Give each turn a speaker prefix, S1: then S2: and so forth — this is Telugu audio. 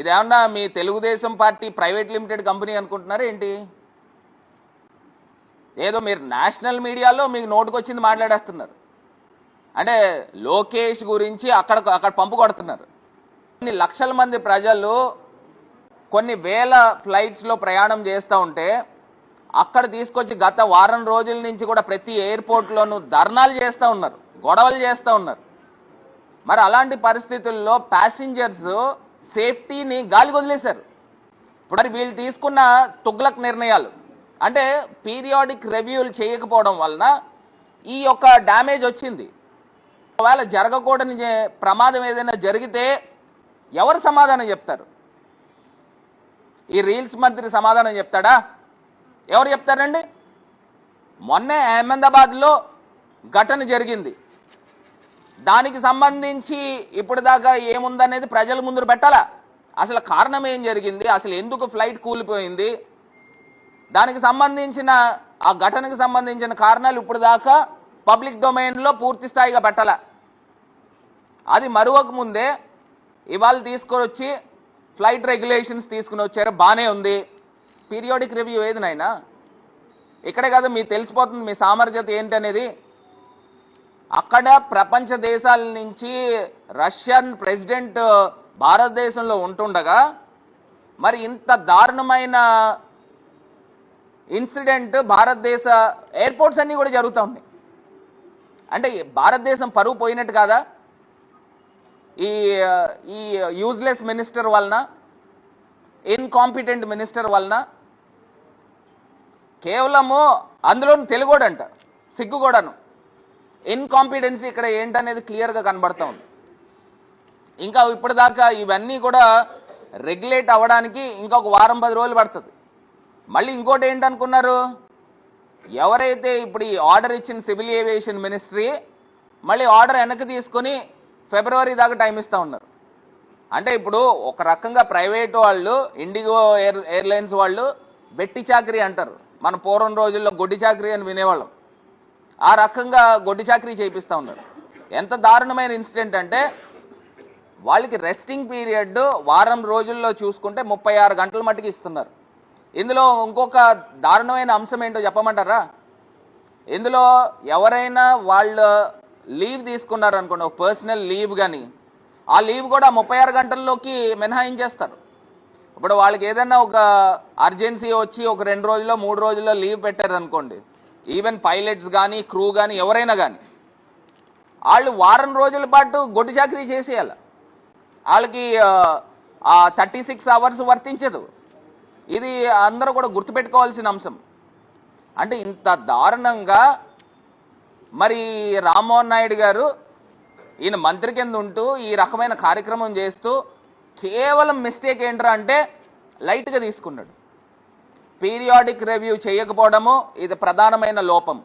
S1: ఇదేమన్నా మీ Telugu Desam party private limited company అనుకుంటున్నారా ఏంటి? ఏదో మీరు నేషనల్ మీడియాలో మీకు నోటుకొచ్చింది మాట్లాడేస్తున్నారు. అంటే లోకేష్ గురించి అక్కడ పంపు కొడుతున్నారు. కొన్ని లక్షల మంది ప్రజలు కొన్ని వేల ఫ్లైట్స్లో ప్రయాణం చేస్తూ ఉంటే అక్కడ తీసుకొచ్చి గత వారం రోజుల నుంచి కూడా ప్రతి ఎయిర్పోర్ట్లోనూ ధర్నాలు చేస్తూ ఉన్నారు, గొడవలు చేస్తూ ఉన్నారు. మరి అలాంటి పరిస్థితుల్లో ప్యాసింజర్స్ సేఫ్టీని గాలికి వదిలేశారు. ఇప్పుడు వీళ్ళు తీసుకున్న తుగ్లక్ నిర్ణయాలు అంటే పీరియాడిక్ రివ్యూలు చేయకపోవడం వలన ఈ యొక్క డ్యామేజ్ వచ్చింది. ఒకవేళ జరగకూడని ప్రమాదం ఏదైనా జరిగితే ఎవరు సమాధానం చెప్తారు? ఈ రీల్స్ మంత్రి సమాధానం చెప్తాడా? ఎవరు చెప్తారండి? మొన్నే అహ్మదాబాద్లో ఘటన జరిగింది. దానికి సంబంధించి ఇప్పుడు దాకా ఏముందనేది ప్రజల ముందు పెట్టాలా? అసలు కారణం ఏం జరిగింది, అసలు ఎందుకు ఫ్లైట్ కూలిపోయింది, దానికి సంబంధించిన ఆ ఘటనకు సంబంధించిన కారణాలు ఇప్పుడు దాకా పబ్లిక్ డొమైన్లో పూర్తి స్థాయిగా పెట్టాలా? అది మరొక ముందే ఇవాళ తీసుకొచ్చి ఫ్లైట్ రెగ్యులేషన్స్ తీసుకుని వచ్చారు, బాగానే ఉంది. పీరియాడిక్ రివ్యూ ఏది నాయనా? ఇక్కడే కదా మీకు తెలిసిపోతుంది మీ సామర్థ్యత ఏంటనేది. అక్కడ ప్రపంచ దేశాల నుంచి రష్యన్ ప్రెసిడెంట్ భారతదేశంలో ఉంటుండగా మరి ఇంత దారుణమైన ఇన్సిడెంట్ భారతదేశ ఎయిర్పోర్ట్స్ అన్నీ కూడా జరుగుతూ ఉన్నాయి. అంటే భారతదేశం పరువు పోయినట్టు కాదా? ఈ యూజ్లెస్ మినిస్టర్ వలన, ఇన్కాంపిటెంట్ మినిస్టర్ వలన, కేవలము అందులోని తెలుగోడంట, సిగ్గు కూడాను. ఇన్కాంపిటెన్సీ ఇక్కడ ఏంటనేది క్లియర్గా కనబడతా ఉంది. ఇంకా ఇప్పటిదాకా ఇవన్నీ కూడా రెగ్యులేట్ అవ్వడానికి ఇంకొక వారం 10 రోజులు పడుతుంది. మళ్ళీ ఇంకోటి ఏంటనుకున్నారు, ఎవరైతే ఇప్పుడు ఈ ఆర్డర్ ఇచ్చిన సివిల్ ఏవియేషన్ మినిస్ట్రీ మళ్ళీ ఆర్డర్ వెనక్కి తీసుకొని ఫిబ్రవరి దాకా టైం ఇస్తూ ఉన్నారు. అంటే ఇప్పుడు ఒక రకంగా ప్రైవేట్ వాళ్ళు, ఇండిగో ఎయిర్లైన్స్ వాళ్ళు వెట్టి చాకరీ అంటారు. మన పూర్వం రోజుల్లో గొడ్డి చాకరీ అని వినేవాళ్ళం. ఆ రకంగా గొడ్డి చాకరీ చేయిస్తూ ఉన్నారు. ఎంత దారుణమైన ఇన్సిడెంట్ అంటే వాళ్ళకి రెస్టింగ్ పీరియడ్ వారం రోజుల్లో చూసుకుంటే 36 గంటల మట్టుకు ఇస్తున్నారు. ఇందులో ఇంకొక దారుణమైన అంశం ఏంటో చెప్పమంటారా? ఇందులో ఎవరైనా వాళ్ళు లీవ్ తీసుకున్నారు అనుకోండి, ఒక పర్సనల్ లీవ్, కానీ ఆ లీవ్ కూడా 36 గంటల్లోకి మినహాయించేస్తారు. ఇప్పుడు వాళ్ళకి ఏదైనా ఒక అర్జెన్సీ వచ్చి ఒక 2 రోజుల్లో 3 రోజుల్లో లీవ్ పెట్టారు అనుకోండి, ఈవెన్ పైలట్స్ కానీ క్రూ కానీ ఎవరైనా కానీ వాళ్ళు వారం రోజుల పాటు గొడ్డు చాకరీ చేసేయాలి. వాళ్ళకి 36 అవర్స్ వర్తించదు. ఇది అందరూ కూడా గుర్తుపెట్టుకోవాల్సిన అంశం. అంటే ఇంత దారుణంగా మరి రామ్మోహన్ నాయుడు గారు ఈయన మంత్రి కింద ఉంటూ ఈ రకమైన కార్యక్రమం చేస్తూ కేవలం మిస్టేక్ ఏంట్రా అంటే లైట్గా తీసుకున్నాడు. పీరియాడిక్ రివ్యూ చేయకపోవడము ఇది ప్రధానమైన లోపం.